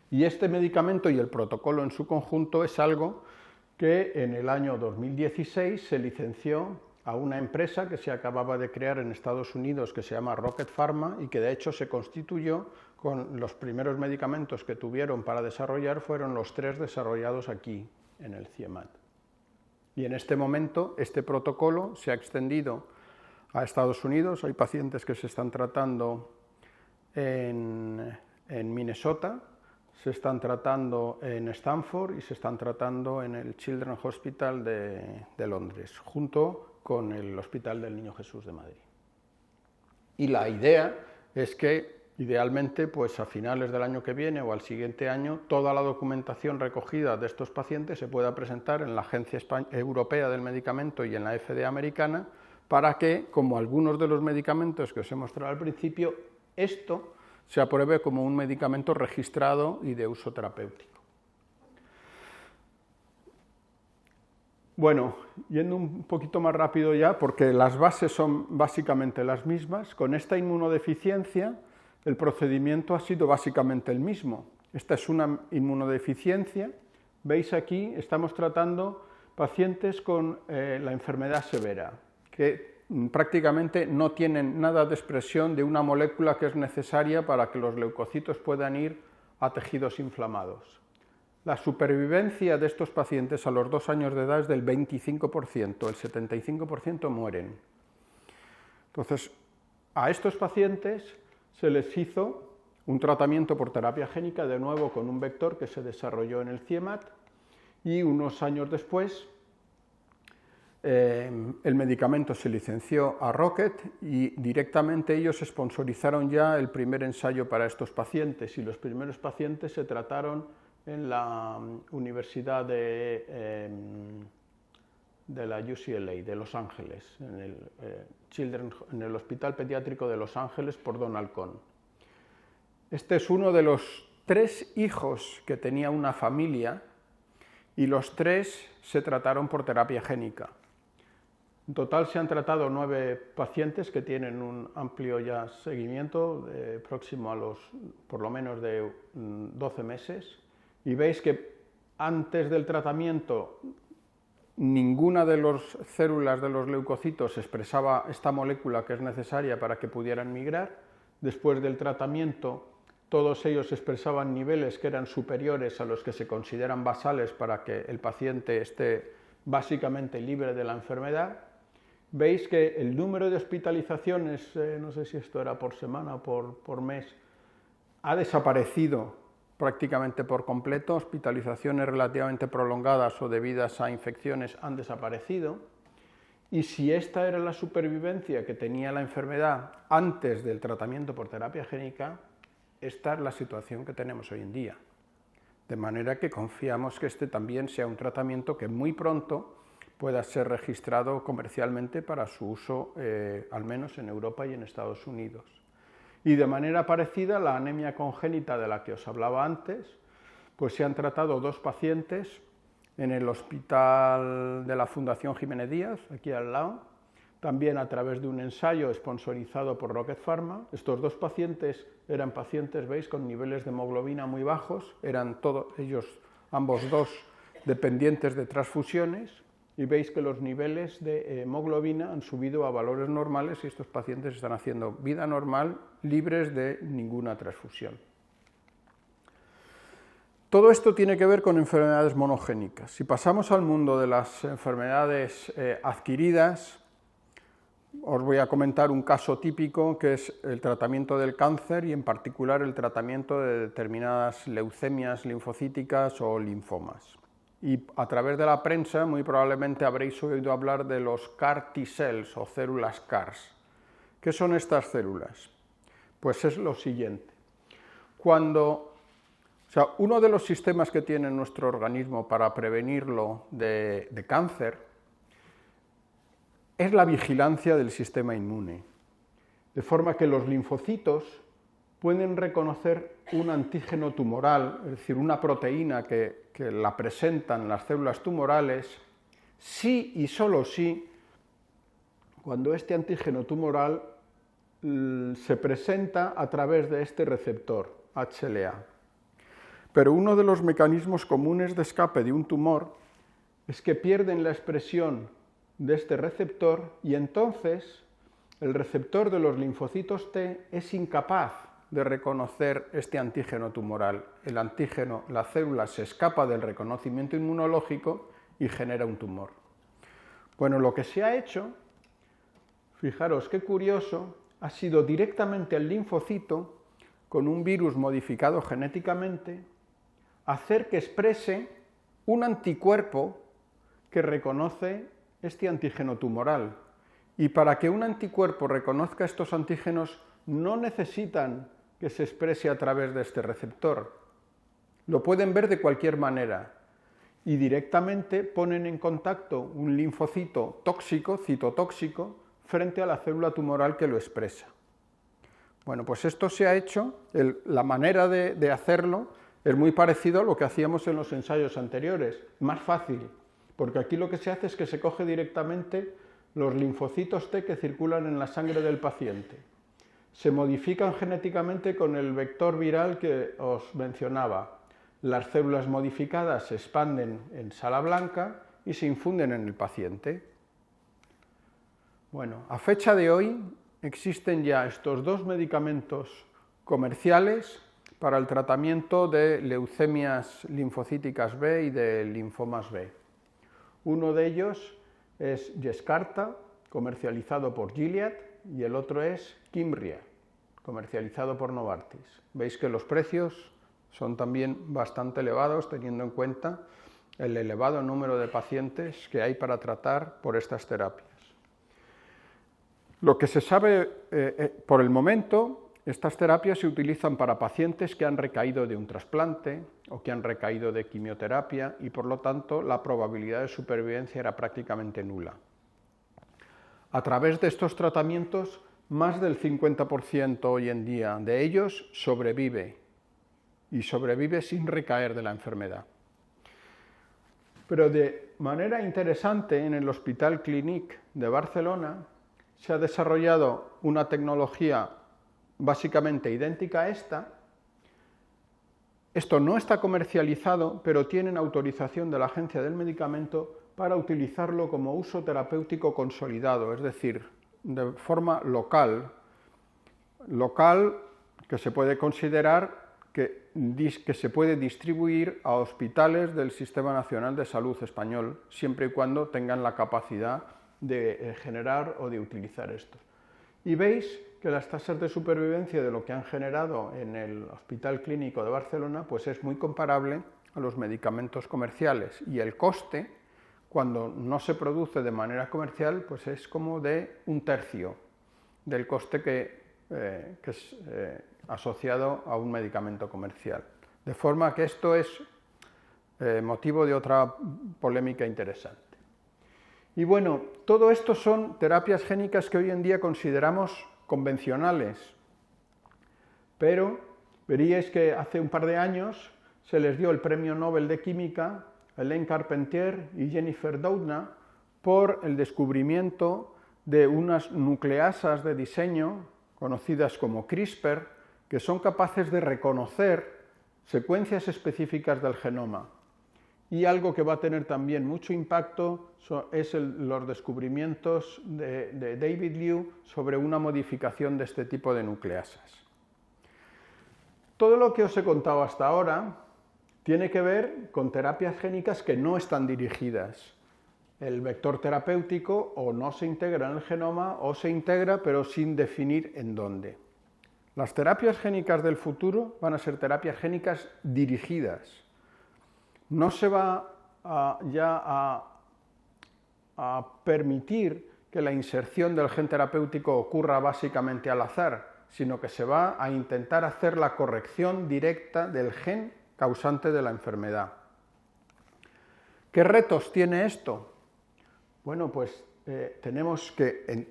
Y este medicamento y el protocolo en su conjunto es algo que en el año 2016 se licenció a una empresa que se acababa de crear en Estados Unidos que se llama Rocket Pharma y que de hecho se constituyó con los primeros medicamentos que tuvieron para desarrollar fueron los 3 desarrollados aquí en el CIEMAT. Y en este momento este protocolo se ha extendido a Estados Unidos. Hay pacientes que se están tratando en Minnesota, se están tratando en Stanford y se están tratando en el Children's Hospital de Londres, junto con el Hospital del Niño Jesús de Madrid. Y la idea es que idealmente, pues a finales del año que viene o al siguiente año, toda la documentación recogida de estos pacientes se pueda presentar en la Agencia Europea del Medicamento y en la FDA americana, para que, como algunos de los medicamentos que os he mostrado al principio, esto se apruebe como un medicamento registrado y de uso terapéutico. Bueno, yendo un poquito más rápido ya, porque las bases son básicamente las mismas, con esta inmunodeficiencia el procedimiento ha sido básicamente el mismo. Esta es una inmunodeficiencia, veis aquí, estamos tratando pacientes con la enfermedad severa, que prácticamente no tienen nada de expresión de una molécula que es necesaria para que los leucocitos puedan ir a tejidos inflamados. La supervivencia de estos pacientes a los 2 años de edad es del 25%, el 75% mueren. Entonces, a estos pacientes se les hizo un tratamiento por terapia génica, de nuevo con un vector que se desarrolló en el CIEMAT, y unos años después el medicamento se licenció a Rocket y directamente ellos sponsorizaron ya el primer ensayo para estos pacientes, y los primeros pacientes se trataron en la Universidad de la UCLA, de Los Ángeles, en el Hospital Pediátrico de Los Ángeles por Donald Cohn. Este es uno de los 3 hijos que tenía una familia, y los 3 se trataron por terapia génica. En total se han tratado 9 pacientes que tienen un amplio ya seguimiento, próximo a los por lo menos de 12 meses, y veis que antes del tratamiento ninguna de las células de los leucocitos expresaba esta molécula que es necesaria para que pudieran migrar. Después del tratamiento, todos ellos expresaban niveles que eran superiores a los que se consideran basales para que el paciente esté básicamente libre de la enfermedad. Veis que el número de hospitalizaciones, no sé si esto era por semana o por mes, ha desaparecido prácticamente por completo. Hospitalizaciones relativamente prolongadas o debidas a infecciones han desaparecido, y si esta era la supervivencia que tenía la enfermedad antes del tratamiento por terapia génica, esta es la situación que tenemos hoy en día. De manera que confiamos que este también sea un tratamiento que muy pronto pueda ser registrado comercialmente para su uso, al menos en Europa y en Estados Unidos. Y de manera parecida, la anemia congénita de la que os hablaba antes, pues se han tratado 2 pacientes en el hospital de la Fundación Jiménez Díaz, aquí al lado, también a través de un ensayo sponsorizado por Rocket Pharma. Estos 2 pacientes eran pacientes, veis, con niveles de hemoglobina muy bajos, eran todos ellos, ambos 2, dependientes de transfusiones, y veis que los niveles de hemoglobina han subido a valores normales y estos pacientes están haciendo vida normal, libres de ninguna transfusión. Todo esto tiene que ver con enfermedades monogénicas. Si pasamos al mundo de las enfermedades adquiridas, os voy a comentar un caso típico, que es el tratamiento del cáncer y en particular el tratamiento de determinadas leucemias linfocíticas o linfomas. Y a través de la prensa muy probablemente habréis oído hablar de los CAR T-cells o células CARs. ¿Qué son estas células? Pues es lo siguiente. Uno de los sistemas que tiene nuestro organismo para prevenirlo de cáncer es la vigilancia del sistema inmune, de forma que los linfocitos pueden reconocer un antígeno tumoral, es decir, una proteína que la presentan las células tumorales, sí y solo sí, cuando este antígeno tumoral se presenta a través de este receptor, HLA. Pero uno de los mecanismos comunes de escape de un tumor es que pierden la expresión de este receptor y entonces el receptor de los linfocitos T es incapaz de reconocer este antígeno tumoral. El antígeno, la célula se escapa del reconocimiento inmunológico y genera un tumor. Bueno, lo que se ha hecho, fijaros qué curioso, ha sido directamente al linfocito, con un virus modificado genéticamente, hacer que exprese un anticuerpo que reconoce este antígeno tumoral. Y para que un anticuerpo reconozca estos antígenos no necesitan que se exprese a través de este receptor. Lo pueden ver de cualquier manera y directamente ponen en contacto un linfocito tóxico, citotóxico, frente a la célula tumoral que lo expresa. Bueno, pues esto se ha hecho, la manera de hacerlo es muy parecido a lo que hacíamos en los ensayos anteriores, más fácil, porque aquí lo que se hace es que se coge directamente los linfocitos T que circulan en la sangre del paciente. Se modifican genéticamente con el vector viral que os mencionaba. Las células modificadas se expanden en sala blanca y se infunden en el paciente. Bueno, a fecha de hoy existen ya estos dos medicamentos comerciales para el tratamiento de leucemias linfocíticas B y de linfomas B. Uno de ellos es Yescarta, comercializado por Gilead, y el otro es Kymriah, comercializado por Novartis. Veis que los precios son también bastante elevados, teniendo en cuenta el elevado número de pacientes que hay para tratar por estas terapias. Lo que se sabe por el momento, estas terapias se utilizan para pacientes que han recaído de un trasplante o que han recaído de quimioterapia y, por lo tanto, la probabilidad de supervivencia era prácticamente nula. A través de estos tratamientos, más del 50% hoy en día de ellos sobrevive y sobrevive sin recaer de la enfermedad. Pero de manera interesante, en el Hospital Clínic de Barcelona se ha desarrollado una tecnología básicamente idéntica a esta. Esto no está comercializado, pero tienen autorización de la Agencia del Medicamento para utilizarlo como uso terapéutico consolidado, es decir, de forma local que se puede considerar que se puede distribuir a hospitales del Sistema Nacional de Salud español, siempre y cuando tengan la capacidad de generar o de utilizar esto. Y veis que las tasas de supervivencia de lo que han generado en el Hospital Clínico de Barcelona pues es muy comparable a los medicamentos comerciales, y el coste, cuando no se produce de manera comercial, pues es como de 1/3 del coste que es asociado a un medicamento comercial. De forma que esto es motivo de otra polémica interesante. Y bueno, todo esto son terapias génicas que hoy en día consideramos convencionales, pero veríais que hace un par de años se les dio el Premio Nobel de Química a Elaine Carpentier y Jennifer Doudna por el descubrimiento de unas nucleasas de diseño conocidas como CRISPR, que son capaces de reconocer secuencias específicas del genoma. Y algo que va a tener también mucho impacto es los descubrimientos de David Liu sobre una modificación de este tipo de nucleasas. Todo lo que os he contado hasta ahora tiene que ver con terapias génicas que no están dirigidas. El vector terapéutico o no se integra en el genoma o se integra pero sin definir en dónde. Las terapias génicas del futuro van a ser terapias génicas dirigidas. No se va a permitir que la inserción del gen terapéutico ocurra básicamente al azar, sino que se va a intentar hacer la corrección directa del gen causante de la enfermedad. ¿Qué retos tiene esto? Bueno, pues tenemos que,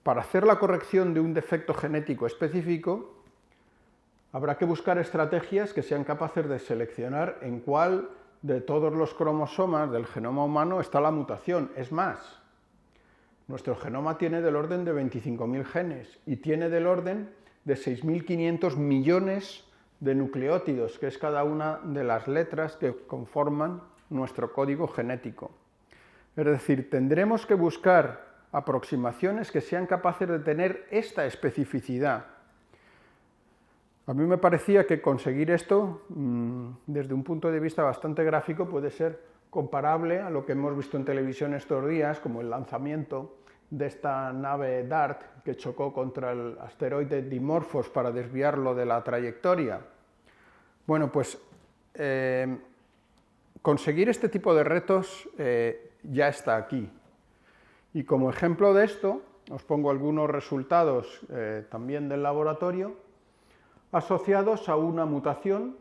para hacer la corrección de un defecto genético específico, habrá que buscar estrategias que sean capaces de seleccionar en cuál de todos los cromosomas del genoma humano está la mutación. Es más, nuestro genoma tiene del orden de 25.000 genes y tiene del orden de 6.500 millones de nucleótidos, que es cada una de las letras que conforman nuestro código genético. Es decir, tendremos que buscar aproximaciones que sean capaces de tener esta especificidad. A mí me parecía que conseguir esto, desde un punto de vista bastante gráfico, puede ser comparable a lo que hemos visto en televisión estos días, como el lanzamiento de esta nave DART que chocó contra el asteroide Dimorphos para desviarlo de la trayectoria. Bueno, pues conseguir este tipo de retos ya está aquí. Y como ejemplo de esto, os pongo algunos resultados también del laboratorio. asociados a una mutación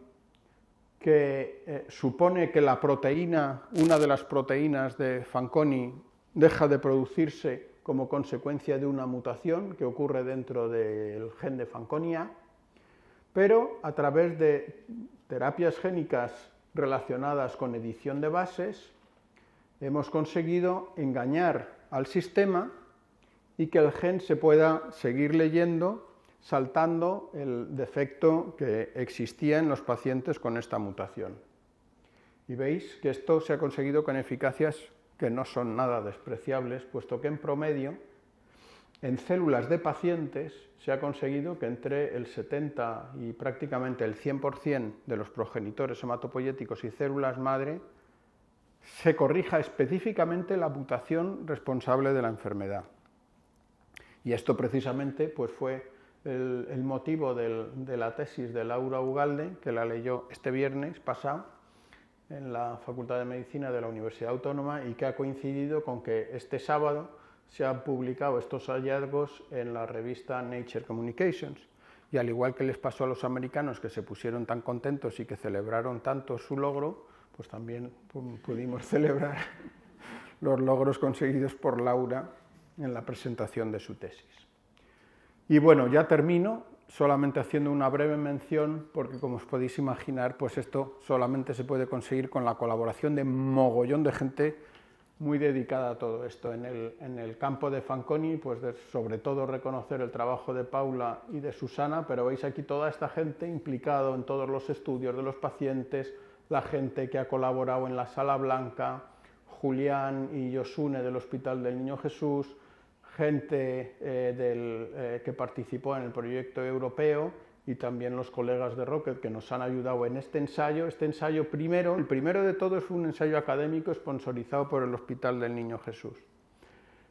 que supone que la proteína, una de las proteínas de Fanconi, deja de producirse como consecuencia de una mutación que ocurre dentro del gen de Fanconi A, pero a través de terapias génicas relacionadas con edición de bases, hemos conseguido engañar al sistema y que el gen se pueda seguir leyendo saltando el defecto que existía en los pacientes con esta mutación. Y veis que esto se ha conseguido con eficacias que no son nada despreciables, puesto que en promedio, en células de pacientes, se ha conseguido que entre el 70 y prácticamente el 100% de los progenitores hematopoyéticos y células madre se corrija específicamente la mutación responsable de la enfermedad. Y esto precisamente pues, fue el motivo de la tesis de Laura Ugalde, que la leyó este viernes pasado en la Facultad de Medicina de la Universidad Autónoma y que ha coincidido con que este sábado se han publicado estos hallazgos en la revista Nature Communications. Y al igual que les pasó a los americanos, que se pusieron tan contentos y que celebraron tanto su logro, pues también pudimos celebrar los logros conseguidos por Laura en la presentación de su tesis. Y bueno, ya termino solamente haciendo una breve mención, porque como os podéis imaginar, pues esto solamente se puede conseguir con la colaboración de mogollón de gente muy dedicada a todo esto. En el campo de Fanconi, pues sobre todo reconocer el trabajo de Paula y de Susana, pero veis aquí toda esta gente implicada en todos los estudios de los pacientes, la gente que ha colaborado en la Sala Blanca, Julián y Yosune del Hospital del Niño Jesús, gente que participó en el proyecto europeo y también los colegas de Rocket que nos han ayudado en este ensayo. Este ensayo el primero de todos fue un ensayo académico sponsorizado por el Hospital del Niño Jesús.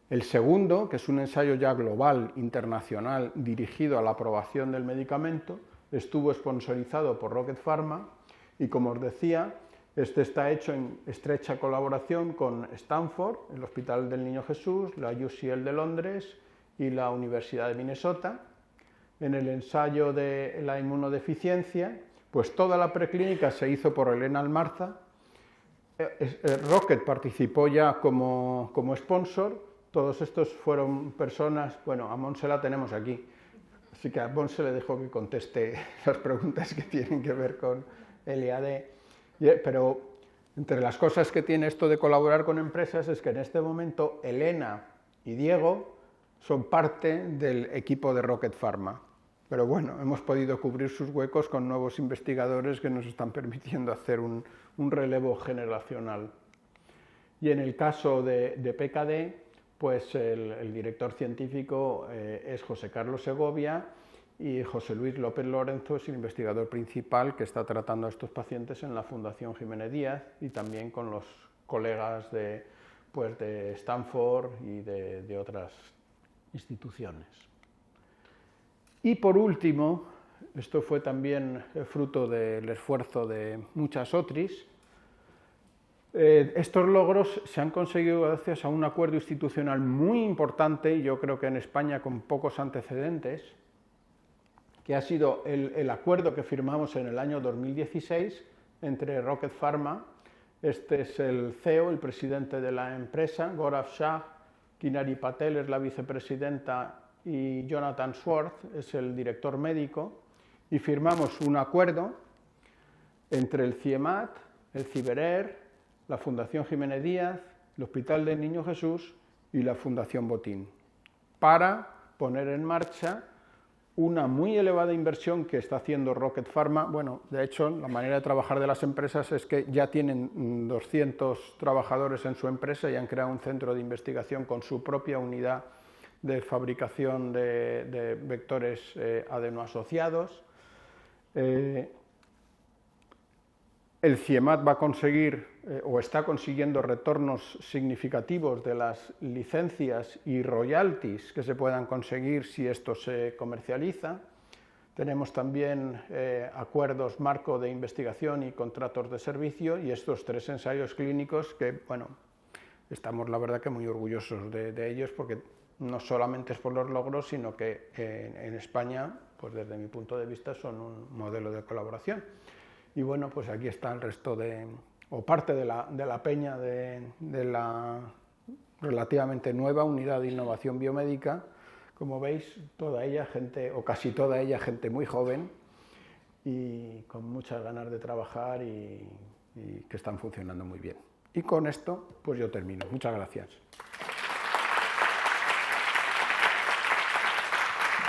El segundo, que es un ensayo ya global, internacional, dirigido a la aprobación del medicamento, estuvo sponsorizado por Rocket Pharma y, como os decía, este está hecho en estrecha colaboración con Stanford, el Hospital del Niño Jesús, la UCL de Londres y la Universidad de Minnesota. En el ensayo de la inmunodeficiencia, pues toda la preclínica se hizo por Elena Almarza. Rocket participó ya como sponsor. Todos estos fueron personas, bueno, a Monse la tenemos aquí, así que a Monse le dejo que conteste las preguntas que tienen que ver con el IAD. Pero entre las cosas que tiene esto de colaborar con empresas es que en este momento Elena y Diego son parte del equipo de Rocket Pharma. Pero bueno, hemos podido cubrir sus huecos con nuevos investigadores que nos están permitiendo hacer un relevo generacional. Y en el caso de PKD, pues el director científico es José Carlos Segovia, y José Luis López Lorenzo es el investigador principal que está tratando a estos pacientes en la Fundación Jiménez Díaz y también con los colegas de Stanford y de otras instituciones. Y por último, esto fue también fruto del esfuerzo de muchas OTRIs, estos logros se han conseguido gracias a un acuerdo institucional muy importante, y yo creo que en España con pocos antecedentes, que ha sido el acuerdo que firmamos en el año 2016 entre Rocket Pharma, este es el CEO, el presidente de la empresa, Gaurav Shah, Kinari Patel es la vicepresidenta y Jonathan Swartz es el director médico, y firmamos un acuerdo entre el CIEMAT, el CIBERER, la Fundación Jiménez Díaz, el Hospital del Niño Jesús y la Fundación Botín, para poner en marcha una muy elevada inversión que está haciendo Rocket Pharma. Bueno, de hecho, la manera de trabajar de las empresas es que ya tienen 200 trabajadores en su empresa y han creado un centro de investigación con su propia unidad de fabricación de vectores adenoasociados. El CIEMAT va a conseguir o está consiguiendo retornos significativos de las licencias y royalties que se puedan conseguir si esto se comercializa. Tenemos también acuerdos marco de investigación y contratos de servicio y estos 3 ensayos clínicos que, bueno, estamos la verdad que muy orgullosos de ellos porque no solamente es por los logros, sino que en España pues desde mi punto de vista son un modelo de colaboración. Y bueno, pues aquí está el resto o parte de la peña de la relativamente nueva Unidad de Innovación Biomédica. Como veis, toda ella gente, o casi toda ella, gente muy joven y con muchas ganas de trabajar y que están funcionando muy bien. Y con esto, pues yo termino. Muchas gracias.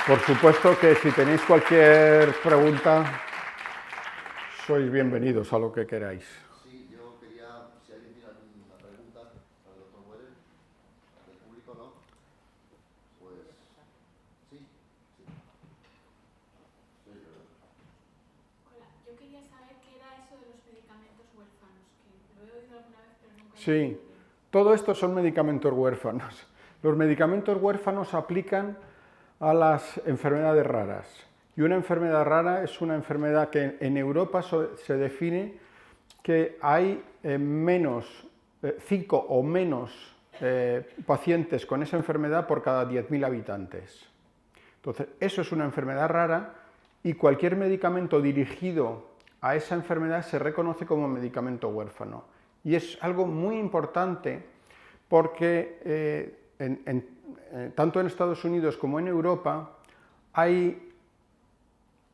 Por supuesto que si tenéis cualquier pregunta, sois bienvenidos a lo que queráis. Sí, yo quería, si alguien tiene alguna pregunta para el doctor Weller, del público, ¿no? Pues, sí. Hola, yo quería saber qué era eso de los medicamentos huérfanos, que lo he oído alguna vez, pero nunca... Sí, todo esto son medicamentos huérfanos. Los medicamentos huérfanos aplican a las enfermedades raras. Y una enfermedad rara es una enfermedad que en Europa se define que hay 5 o menos pacientes con esa enfermedad por cada 10.000 habitantes. Entonces, eso es una enfermedad rara y cualquier medicamento dirigido a esa enfermedad se reconoce como medicamento huérfano. Y es algo muy importante porque tanto en Estados Unidos como en Europa hay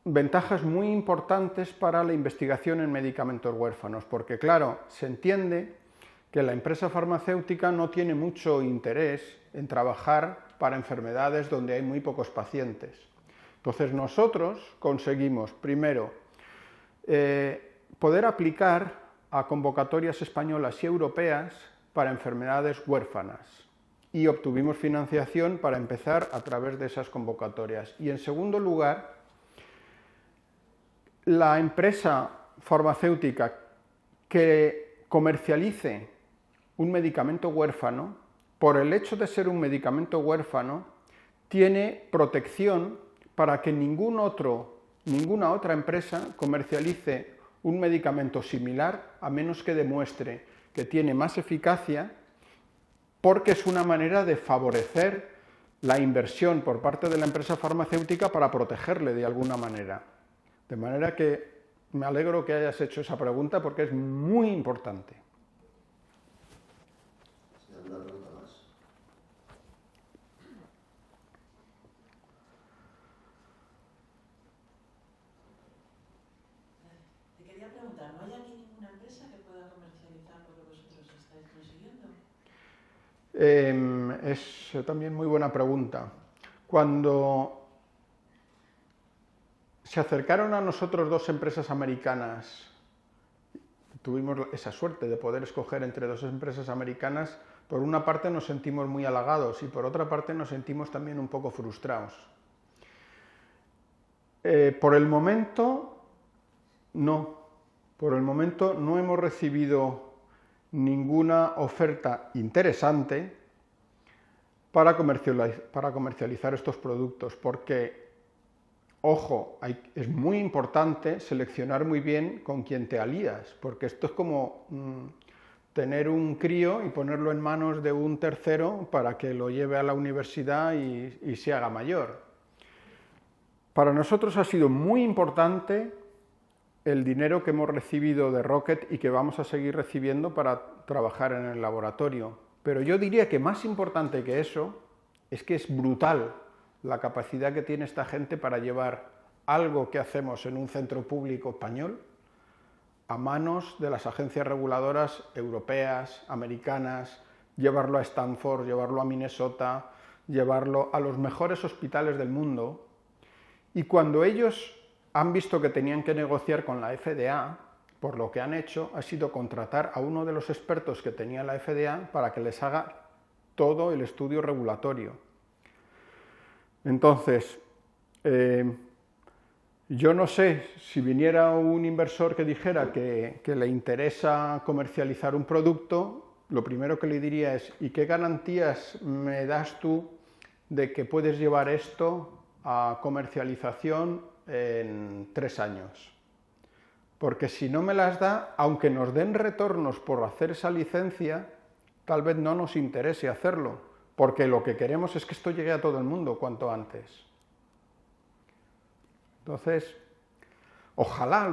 ventajas muy importantes para la investigación en medicamentos huérfanos, porque claro, se entiende que la empresa farmacéutica no tiene mucho interés en trabajar para enfermedades donde hay muy pocos pacientes. Entonces nosotros conseguimos, primero, poder aplicar a convocatorias españolas y europeas para enfermedades huérfanas. Y obtuvimos financiación para empezar a través de esas convocatorias. Y en segundo lugar, la empresa farmacéutica que comercialice un medicamento huérfano, por el hecho de ser un medicamento huérfano, tiene protección para que ninguna otra empresa comercialice un medicamento similar, a menos que demuestre que tiene más eficacia, porque es una manera de favorecer la inversión por parte de la empresa farmacéutica para protegerle de alguna manera. De manera que me alegro que hayas hecho esa pregunta porque es muy importante. ¿Alguna pregunta más? Te quería preguntar, ¿no hay aquí ninguna empresa que pueda comercializar lo que vosotros estáis consiguiendo? Es también muy buena pregunta. Cuando se acercaron a nosotros 2 empresas americanas, tuvimos esa suerte de poder escoger entre 2 empresas americanas, por una parte nos sentimos muy halagados y por otra parte nos sentimos también un poco frustrados. Por el momento, no. Por el momento no hemos recibido ninguna oferta interesante para comercializar estos productos, porque, ojo, es muy importante seleccionar muy bien con quién te alías, porque esto es como tener un crío y ponerlo en manos de un tercero para que lo lleve a la universidad y se haga mayor. Para nosotros ha sido muy importante el dinero que hemos recibido de Rocket y que vamos a seguir recibiendo para trabajar en el laboratorio. Pero yo diría que más importante que eso es que es brutal la capacidad que tiene esta gente para llevar algo que hacemos en un centro público español a manos de las agencias reguladoras europeas, americanas, llevarlo a Stanford, llevarlo a Minnesota, llevarlo a los mejores hospitales del mundo. Y cuando ellos han visto que tenían que negociar con la FDA, por lo que han hecho ha sido contratar a uno de los expertos que tenía la FDA para que les haga todo el estudio regulatorio. Entonces, yo no sé si viniera un inversor que dijera que le interesa comercializar un producto, lo primero que le diría es: ¿y qué garantías me das tú de que puedes llevar esto a comercialización en 3 años? Porque si no me las da, aunque nos den retornos por hacer esa licencia, tal vez no nos interese hacerlo, porque lo que queremos es que esto llegue a todo el mundo cuanto antes. Entonces, ojalá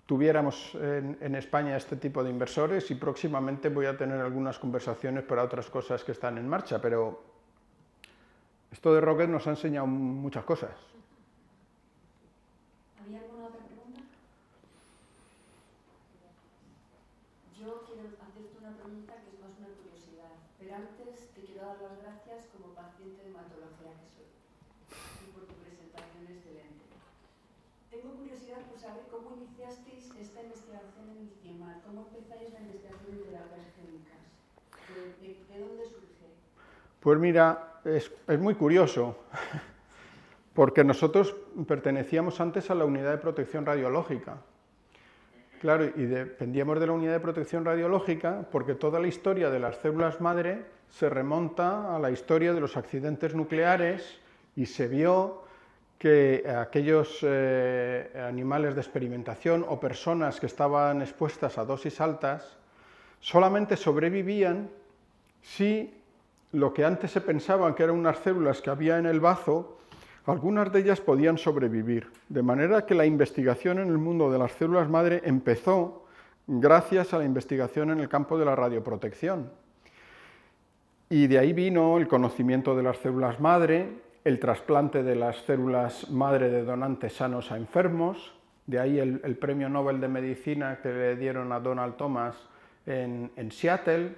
tuviéramos en España este tipo de inversores y próximamente voy a tener algunas conversaciones para otras cosas que están en marcha, pero esto de Rocket nos ha enseñado muchas cosas. ¿Había alguna otra pregunta? Yo quiero hacerte una pregunta que es más una curiosidad, pero antes te quiero dar las gracias como paciente de hematología que soy y por tu presentación excelente. Tengo curiosidad por saber cómo iniciasteis esta investigación en el CIEMAT, cómo empezáis la investigación en terapias génicas, ¿de dónde surge? Pues mira, es muy curioso, porque nosotros pertenecíamos antes a la unidad de protección radiológica. Claro, y dependíamos de la unidad de protección radiológica porque toda la historia de las células madre se remonta a la historia de los accidentes nucleares y se vio que aquellos animales de experimentación o personas que estaban expuestas a dosis altas solamente sobrevivían si lo que antes se pensaban que eran unas células que había en el bazo, algunas de ellas podían sobrevivir. De manera que la investigación en el mundo de las células madre empezó gracias a la investigación en el campo de la radioprotección. Y de ahí vino el conocimiento de las células madre, el trasplante de las células madre de donantes sanos a enfermos, de ahí el premio Nobel de Medicina que le dieron a Donald Thomas en Seattle,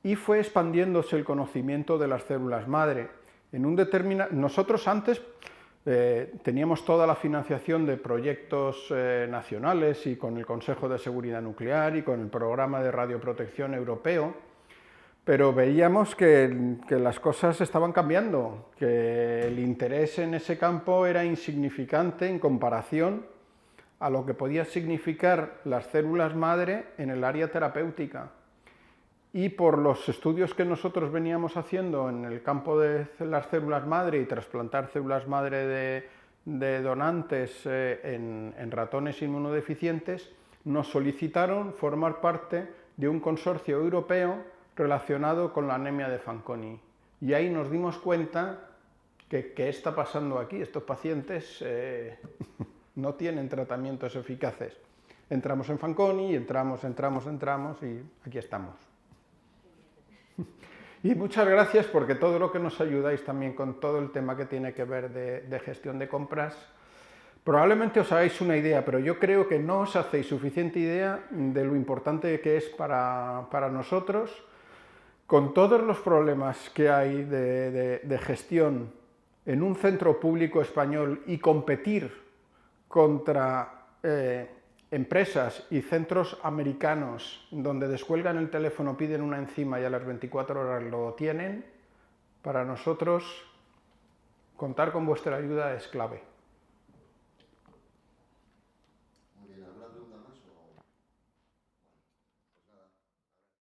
y fue expandiéndose el conocimiento de las células madre. Nosotros antes teníamos toda la financiación de proyectos nacionales y con el Consejo de Seguridad Nuclear y con el Programa de Radioprotección Europeo, pero veíamos que las cosas estaban cambiando, que el interés en ese campo era insignificante en comparación a lo que podía significar las células madre en el área terapéutica. Y por los estudios que nosotros veníamos haciendo en el campo de las células madre y trasplantar células madre de donantes en ratones inmunodeficientes, nos solicitaron formar parte de un consorcio europeo relacionado con la anemia de Fanconi. Y ahí nos dimos cuenta que ¿qué está pasando aquí? Estos pacientes no tienen tratamientos eficaces. Entramos en Fanconi y entramos y aquí estamos. Y muchas gracias porque todo lo que nos ayudáis también con todo el tema que tiene que ver de gestión de compras, probablemente os hagáis una idea, pero yo creo que no os hacéis suficiente idea de lo importante que es para nosotros, con todos los problemas que hay de gestión en un centro público español y competir contra empresas y centros americanos donde descuelgan el teléfono, piden una enzima y a las 24 horas lo tienen, para nosotros contar con vuestra ayuda es clave.